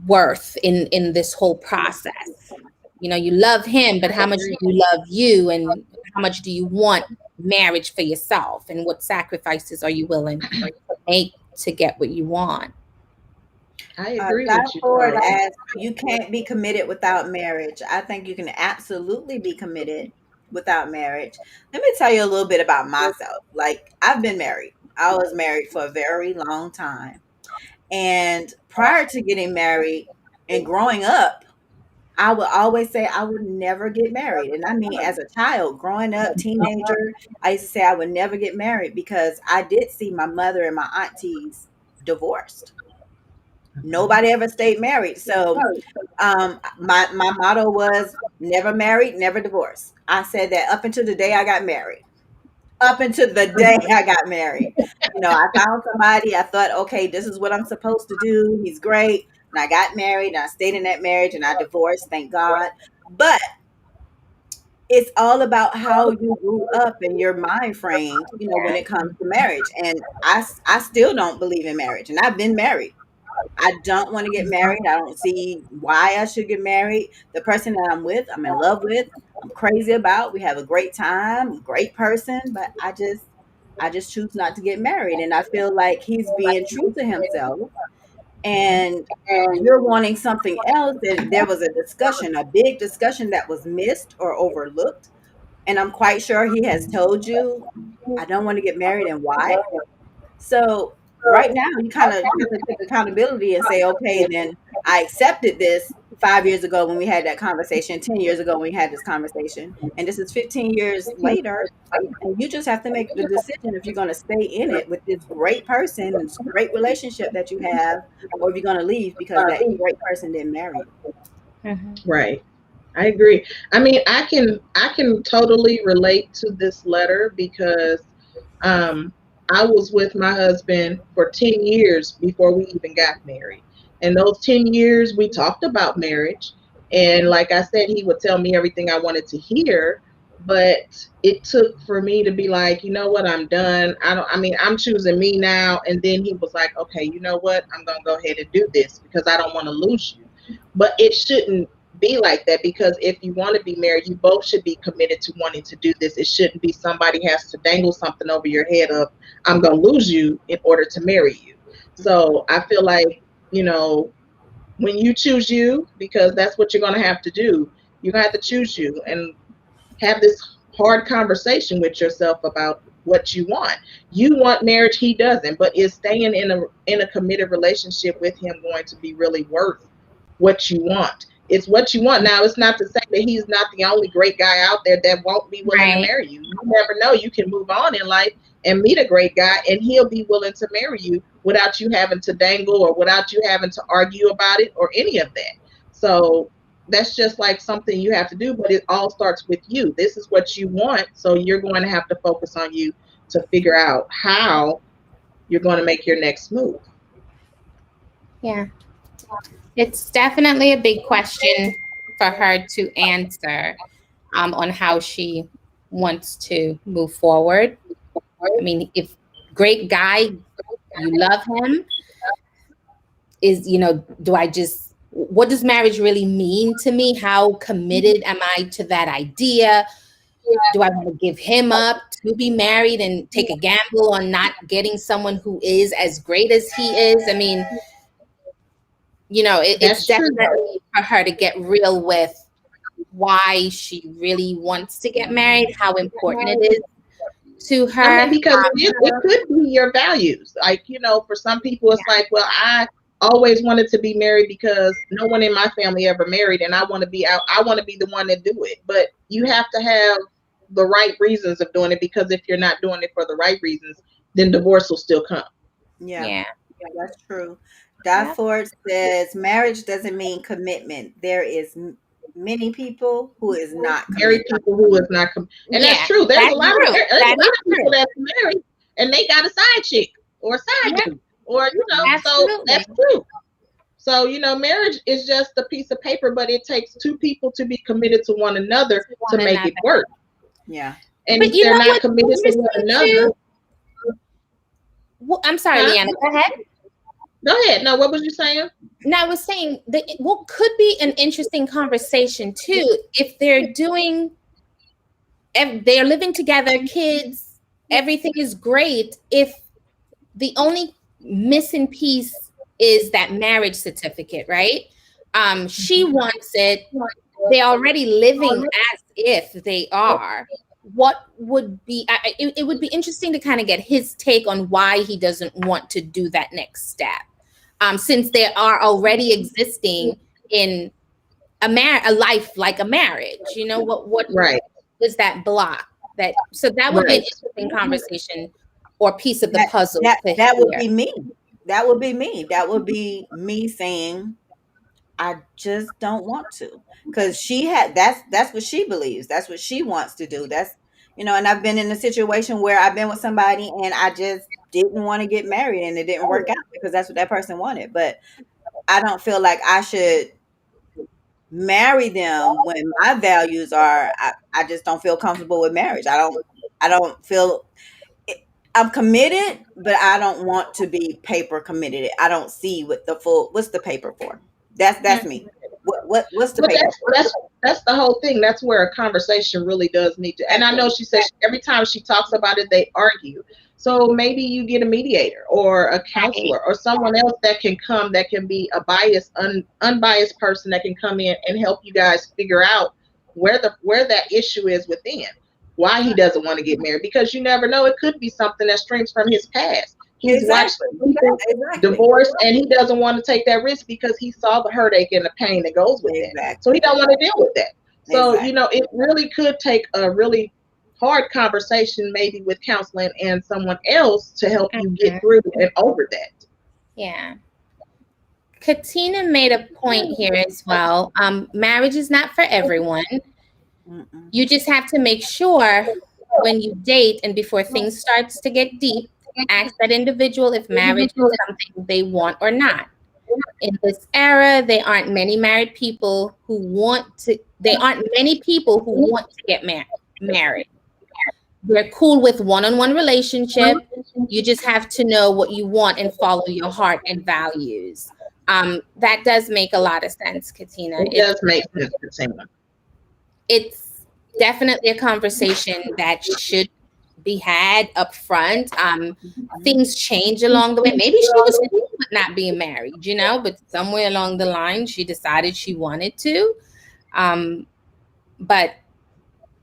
worth in this whole process. You know, you love him, but how much do you love you, and how much do you want marriage for yourself, and what sacrifices are you willing to make to get what you want? I agree John with you. Ford asked, you can't be committed without marriage. I think you can absolutely be committed without marriage. Let me tell you a little bit about myself. Like, I've been married. I was married for a very long time. And prior to getting married and growing up, I would always say I would never get married. And I mean, as a child, growing up, teenager, I used to say I would never get married because I did see my mother and my aunties divorced. Nobody ever stayed married. So my motto was never married, never divorced. I said that up until the day I got married. Up until the day I got married. You know, I found somebody, I thought, okay, this is what I'm supposed to do. He's great. And I got married and I stayed in that marriage and I divorced, thank God. But it's all about how you grew up and your mind frame, you know, when it comes to marriage. And I still don't believe in marriage. And I've been married. I don't want to get married. I don't see why I should get married. The person that I'm with, I'm in love with, I'm crazy about. We have a great time, great person, but I just choose not to get married. And I feel like he's being true to himself. And you're wanting something else. And there was a discussion, a big discussion that was missed or overlooked. And I'm quite sure he has told you, I don't want to get married and why. So right now you kind of have to take accountability and say, okay, then I accepted this 5 years ago when we had that conversation, 10 years ago when we had this conversation, and this is 15 years later, and you just have to make the decision if you're going to stay in it with this great person and this great relationship that you have, or if you're going to leave because that great person didn't marry you. Right. I agree. I mean, I can totally relate to this letter because I was with my husband for 10 years before we even got married. And those 10 years we talked about marriage. And like I said, he would tell me everything I wanted to hear. But it took for me to be like, you know what, I'm done. I mean, I'm choosing me now. And then he was like, okay, you know what? I'm going to go ahead and do this because I don't want to lose you. But it shouldn't be like that because if you want to be married, you both should be committed to wanting to do this. It shouldn't be somebody has to dangle something over your head of, I'm going to lose you in order to marry you. So I feel like, you know, when you choose you, because that's what you're going to have to do, you're going to have to choose you and have this hard conversation with yourself about what you want. You want marriage, he doesn't, but is staying in a committed relationship with him going to be really worth what you want? It's what you want. Now, it's not to say that he's not the only great guy out there that won't be willing to marry you. You never know. You can move on in life and meet a great guy, and he'll be willing to marry you without you having to dangle or without you having to argue about it or any of that. So that's just like something you have to do, but it all starts with you. This is what you want, so you're going to have to focus on you to figure out how you're going to make your next move. Yeah. It's definitely a big question for her to answer on how she wants to move forward. I mean, if great guy, you love him, is, you know, what does marriage really mean to me? How committed am I to that idea? Do I want to give him up to be married and take a gamble on not getting someone who is as great as he is? I mean, you know, it's definitely for her to get real with why she really wants to get married, how important it is to her. I mean, because it could be your values. Like, you know, for some people, it's like, well, I always wanted to be married because no one in my family ever married, and I want to be out. I want to be the one to do it. But you have to have the right reasons of doing it, because if you're not doing it for the right reasons, then divorce will still come. Yeah, Yeah. that's true. Yep. Ford says marriage doesn't mean commitment. There is many people who is not Married committed. people who is not, and that's Yeah. true. That's true. There's a That lot is of people true. that's married and they got a side chick or a side Yep. dude, or so Absolutely. that's true. So marriage is just a piece of paper, but it takes two people to be committed to one another To to one make it another. work. Yeah. And But if you they're know not what's committed to one interesting another, too? Well, I'm sorry, huh? Leanna. Go ahead. Go ahead. No, what was you saying? Now, I was saying that what could be an interesting conversation too, if they're living together, kids, everything is great. If the only missing piece is that marriage certificate, right? She wants it. They're already living as if they are. What would be? It would be interesting to kind of get his take on why he doesn't want to do that next step, since they are already existing in a life like a marriage. What Right, is that block? So that would be an right. interesting conversation or piece of the That puzzle that to that would hear. be me. That would be me. That would be me saying I just don't want to, because that's what she believes. That's what she wants to do. And I've been in a situation where I've been with somebody and I just didn't want to get married and it didn't work out because that's what that person wanted. But I don't feel like I should marry them when my values are I just don't feel comfortable with marriage. I don't feel I'm committed, but I don't want to be paper committed. I don't see what's the paper for. That's Mm. me. What's the But paper for? that's the whole thing. That's where a conversation really does need to. And I know she says every time she talks about it, they argue. So maybe you get a mediator or a Right. counselor or someone else that can come, that can be a unbiased person that can come in and help you guys figure out where that issue is within. Why he doesn't want to get married, because you never know. It could be something that streams from his past. He's watched Exactly. people Exactly. divorce and he doesn't want to take that risk because he saw the heartache and the pain that goes with that, so he Exactly. don't want to deal with that. So Exactly. it really could take a really hard conversation, maybe with counseling and someone else to help you get Mhm. through and over that. Yeah. Katina made a point here as well. Marriage is not for everyone. Mm-mm. You just have to make sure when you date and before things starts to get deep, ask that individual if marriage is something they want or not. In this era, there aren't many people who want to get married. They're cool with one-on-one relationship. You just have to know what you want and follow your heart and values. That does make a lot of sense, Katina. It does make sense to someone. It's definitely a conversation that should be had up front. Things change along the way. Maybe she was cool with not being married, but somewhere along the line she decided she wanted to. But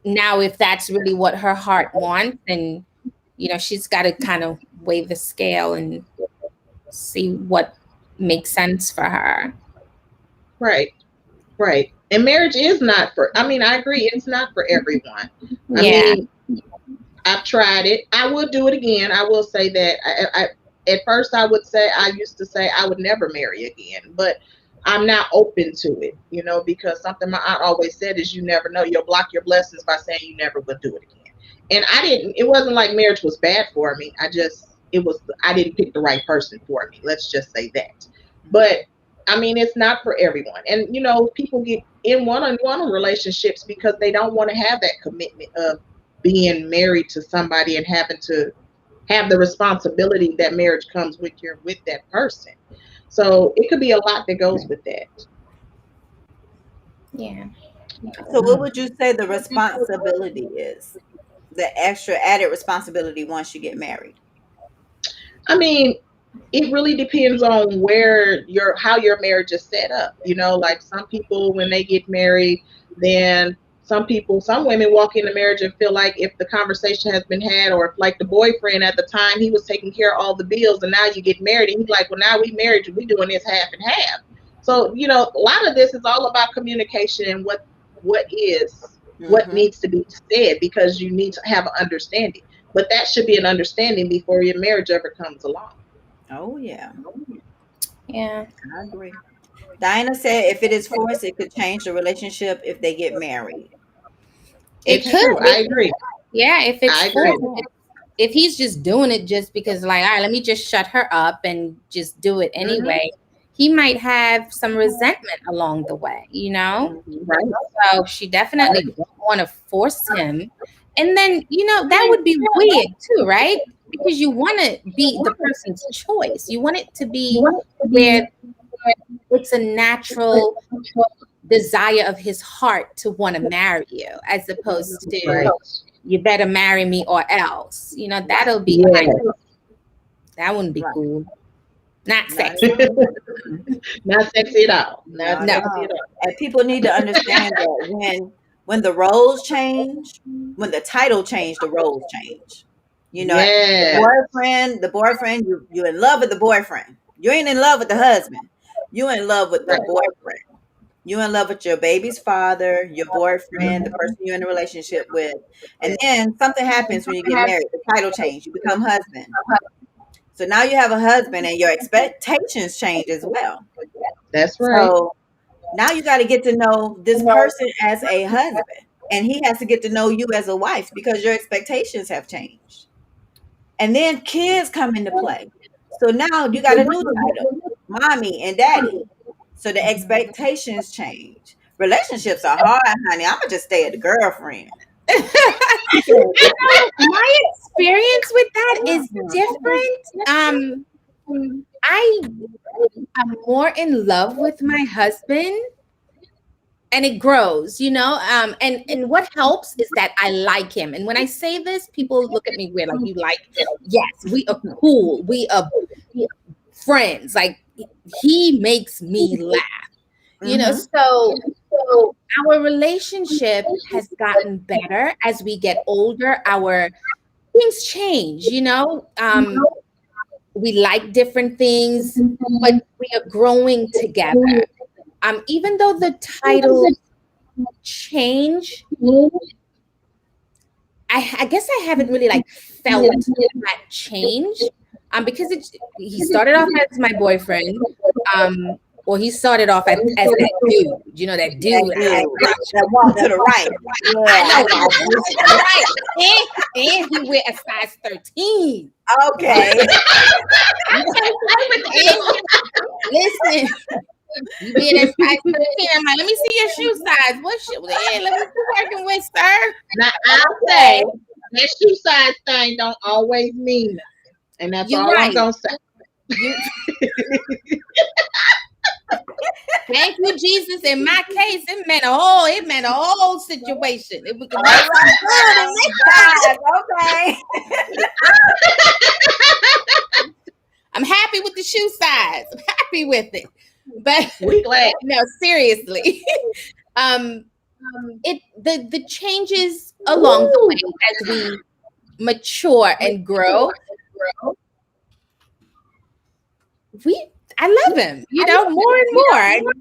now if that's really what her heart wants, then she's got to kind of weigh the scale and see what makes sense for her. Right, right. And marriage is not for, I mean, I agree, it's not for everyone. I Yeah. mean, I've tried it. I will do it again. I will say that at first I used to say I would never marry again, but I'm now open to it, because something my aunt always said is you never know. You'll block your blessings by saying you never would do it again. And it wasn't like marriage was bad for me. I didn't pick the right person for me. Let's just say that. But I mean, it's not for everyone. And, people get in one-on-one relationships because they don't want to have that commitment of being married to somebody and having to have the responsibility that marriage comes with with that person. So it could be a lot that goes with that. Yeah. So what would you say the responsibility is? The extra added responsibility once you get married? I mean, it really depends on how your marriage is set up. Like some people, when they get married, then some women walk into marriage and feel like if the conversation has been had, or if like the boyfriend at the time, he was taking care of all the bills, and now you get married and he's like, well, now we married, we doing this half and half. So a lot of this is all about communication and what Mm-hmm. needs to be said, because you need to have an understanding. But that should be an understanding before your marriage ever comes along. Oh yeah, Yeah. I agree. Diana said if it is forced, it could change the relationship if they get married. It It It's can. true. could. I agree. Yeah, if it's I full, agree. if he's just doing it just because, like, all right, let me just shut her up and just do it Hmm. anyway, he might have some resentment along the way, you know? Mhm. Right. So she definitely don't want to force him. And then, that would be weird too, right? Because you want to be the person's choice. You want it to be where it's a natural desire of his heart to want to marry you, as opposed to Right. you better marry me or else. Right, That'll be Yeah. kind of, that wouldn't be right. cool. Not Not sexy. at all. Not sexy at all. Not Not at No. sexy all. at all. And people need to understand that when the roles change, when the title change, the roles change. You know, Yeah. the boyfriend, you in love with the boyfriend. You ain't in love with the husband. You in love with the Right. boyfriend. You in love with your baby's father, your boyfriend, the Mhm. person you're in a relationship with. And then something happens when you get married. The title change. You become husband. So now you have a husband and your expectations change as well. That's right. So now you got to get to know this person as a husband, and he has to get to know you as a wife because your expectations have changed. And then kids come into play. So now you got a new title, mommy and daddy. So the expectations change. Relationships are hard, honey. I'm gonna just stay at the girlfriend. My experience with that is different. I am more in love with my husband, and it grows, and what helps is that I like him. And when I say this, people look at me weird, like, you like, yes, we are cool, we are friends, like, he makes me laugh, Mm-hmm. so our relationship has gotten better as we get older. Our things change, we like different things, but we are growing together. Even though the title change, I guess I haven't really, like, felt that change. Because he started off as my boyfriend, or he started off as that dude, that That dude I had dude crush that on. walked to the right. I Yeah, I know, got you. right? And he wear a size 13. Okay. I'm with And you. listen, you wear that size 13. I'm like, let me see your shoe size. What shoe? Yeah, let me see you working with, sir. Now I'll Okay. say that shoe size thing don't always mean nothing, and that's You're all I'm right. gonna say. You Thank you, Jesus. In my case, it meant a whole situation. It was All make some good and right. make some. God. Okay. I'm happy with the shoe size. I'm happy with it. But We glad. no, seriously. um the changes along the way as we mature and grow, we I love him, more and more.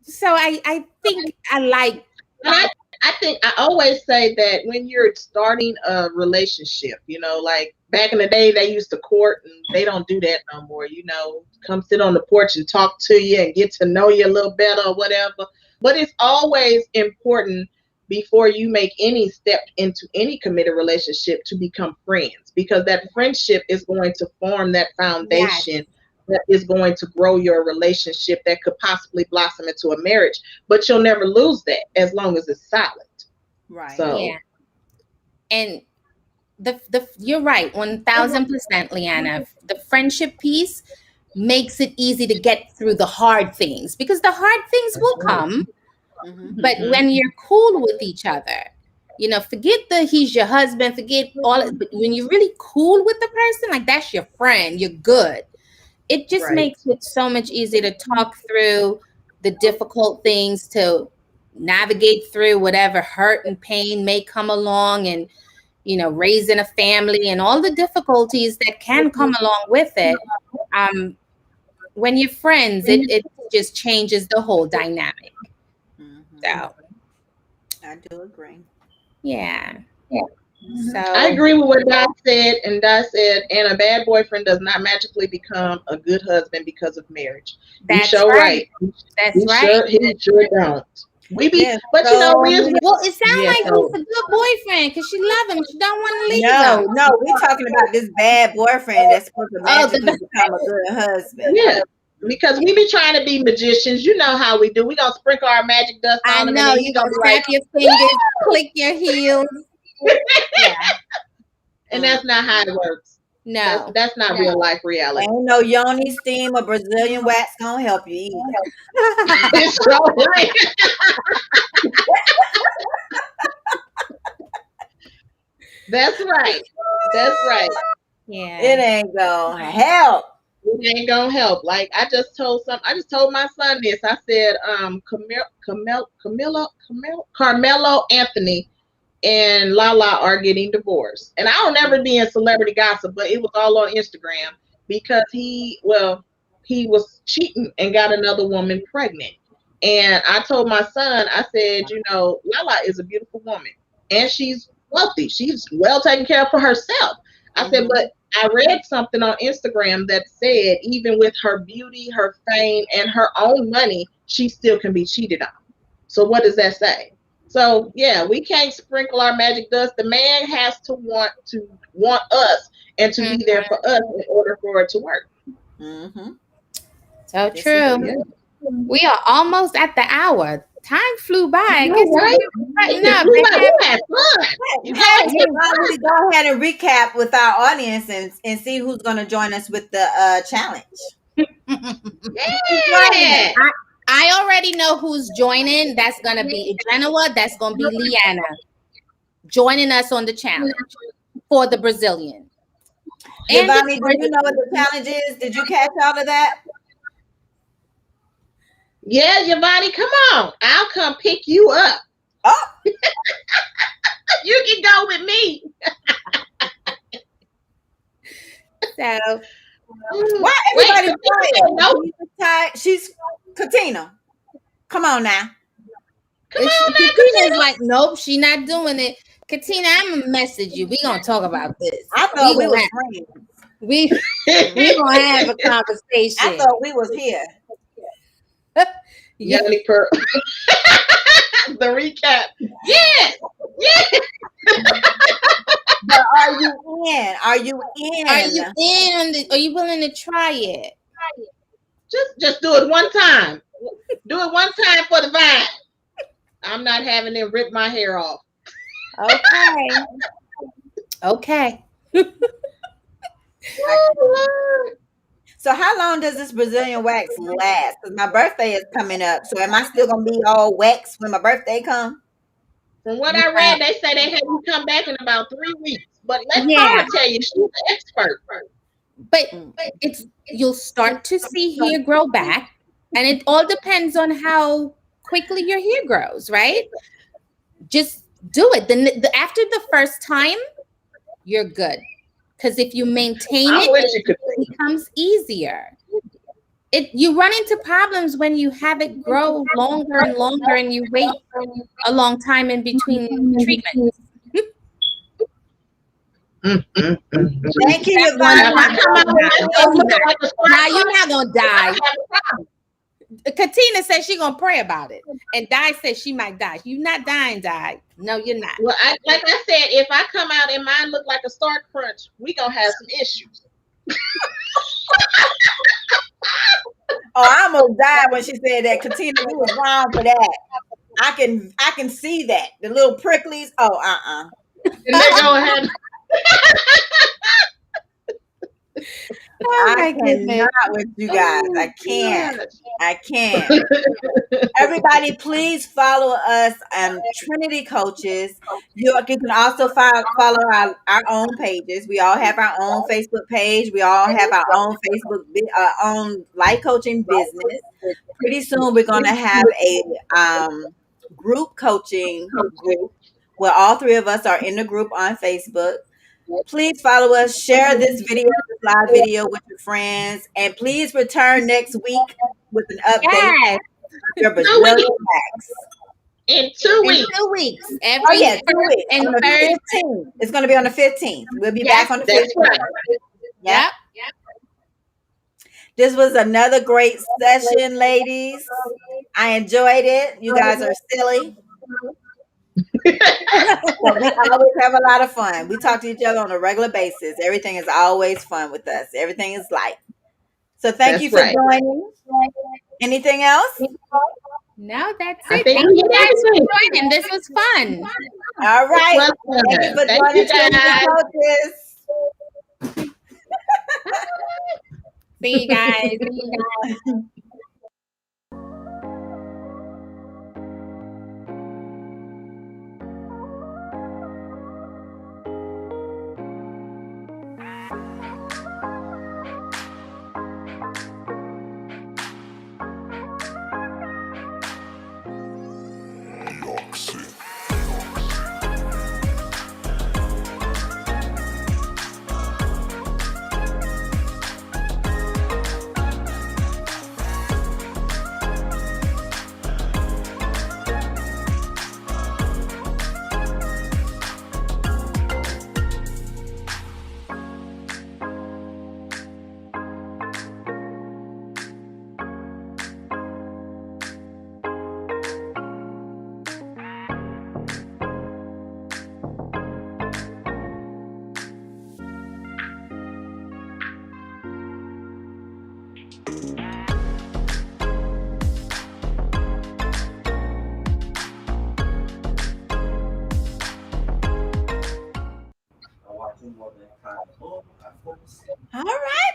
So I think I like. And I think I always say that when you're starting a relationship, like back in the day, they used to court, and they don't do that no more. Come sit on the porch and talk to you and get to know you a little better or whatever. But it's always important before you make any step into any committed relationship to become friends, because that friendship is going to form that Yes. foundation that is going to grow your relationship that could possibly blossom into a marriage, but you'll never lose that as long as it's solid. Right. Yeah. So And the you're right, 1000%, Leanna. The friendship piece makes it easy to get through the hard things, because the hard things that's will right. come. Mm-hmm. But Hmm. when you're cool with each other, forget that he's your husband, forget all it, but when you're really cool with the person, like, that's your friend, you're good. It just Right. makes it so much easier to talk through the difficult things, to navigate through whatever hurt and pain may come along, and raising a family and all the difficulties that can come along with it. um when you're friends, it just changes the whole dynamic. Mm-hmm. So I do agree. yeah. So I agree with what Doc said, and Doc said, and a bad boyfriend does not magically become a good husband because of marriage. You that's sure right. right. That's right. He sure don't. We be, Yes, but so we as many. Well, it sounds yeah, like so he's a good boyfriend because she love him. She don't want to leave No, him. no, we talking about this bad boyfriend that's supposed to Oh, magically become a good husband. yeah. Because we be trying to be magicians. You know how we do. We gonna sprinkle our magic dust I on him, and know then you he gonna gonna be snap like, your fingers, click your heels. Yeah, and that's not how it works. no. That's not real life reality. Ain't no yoni steam or Brazilian wax gonna help you either. It's so right. That's right. That's right. Yeah. It ain't gonna help. It ain't gonna help. Like I just told my son this. I said, Carmelo Anthony and Lala are getting divorced. And I don't ever be in celebrity gossip, but it was all on Instagram because he was cheating and got another woman pregnant. And I told my son, I said, Lala is a beautiful woman and she's wealthy. She's well taken care of for herself. I said, but I read something on Instagram that said even with her beauty, her fame, and her own money, she still can be cheated on. So what does that say? So yeah, we can't sprinkle our magic dust. The man has to want us and to be there for us in order for it to work. Mm-hmm. So true. We are almost at the hour. Time flew by. I guess right? We had fun. Hey, why don't we go ahead and recap with our audience and see who's gonna join us with the challenge? Yeah. I already know who's joining. That's gonna be Genoa. That's gonna be Leanna joining us on the challenge for the Brazilian. Giovanni, do you know what the challenge is? Did you catch all of that? Yeah, Giovanni, come on. I'll come pick you up. Oh, you can go with me. So why everybody quiet? She's Katina. Come on now. Katina's like, nope, she not doing it. Katina, I'm gonna message you. We gonna talk about this. I thought we was friends. We gonna have a conversation. I thought we was here. Yeah. The recap. Yes. Yes. But are you in? Are you in? Are you in? Are you willing to try it? Just do it one time. Do it one time for the vibe. I'm not having them rip my hair off. Okay. Okay. So how long does this Brazilian wax last? Because my birthday is coming up. So am I still gonna be all wax when my birthday comes? From what I read, they say they have you come back in about 3 weeks. But let Paula tell you, she's an expert. But you'll start to see hair grow back, and it all depends on how quickly your hair grows, right? Just do it. Then after the first time, you're good. Because if you maintain it becomes easier. You run into problems when you have it grow longer and longer and you wait a long time in between treatments. Thank you, Now you're not gonna die. Katina says she's gonna pray about it, and Di says she might die. You're not dying, Di. No, you're not. Well, like I said, if I come out and mine look like a Star Crunch, we gonna have some issues. Oh, I almost died when she said that. Katina, you was wrong for that. I can see that. The little pricklies. Oh, And they go ahead. I cannot with you guys. I can't. Everybody, please follow us on Trinity Coaches. You can also follow our own pages. We all have our own Facebook page. We all have our own own life coaching business. Pretty soon, we're going to have a group coaching group where all three of us are in the group on Facebook. Please follow us, share this live video with your friends, and please return next week with an update of your Brazilian wax. In 2 In weeks. 2 weeks. Oh Every yeah, 2 first weeks. and On the third. 15th. It's going to be on the 15th. We'll be Yes, back on the That's 15th. right. Yep. Yep. This was another great session, ladies. I enjoyed it. You guys are silly. But we always have a lot of fun. We talk to each other on a regular basis. Everything is always fun with us. Everything is light. So thank you That's for right. joining. Anything else? No, that's I it. think Thank we you hit guys for everything. joining. This was fun. All This right. was Thank you fun. for Thank joining you, guys. Trinity Coaches. See you guys. All right.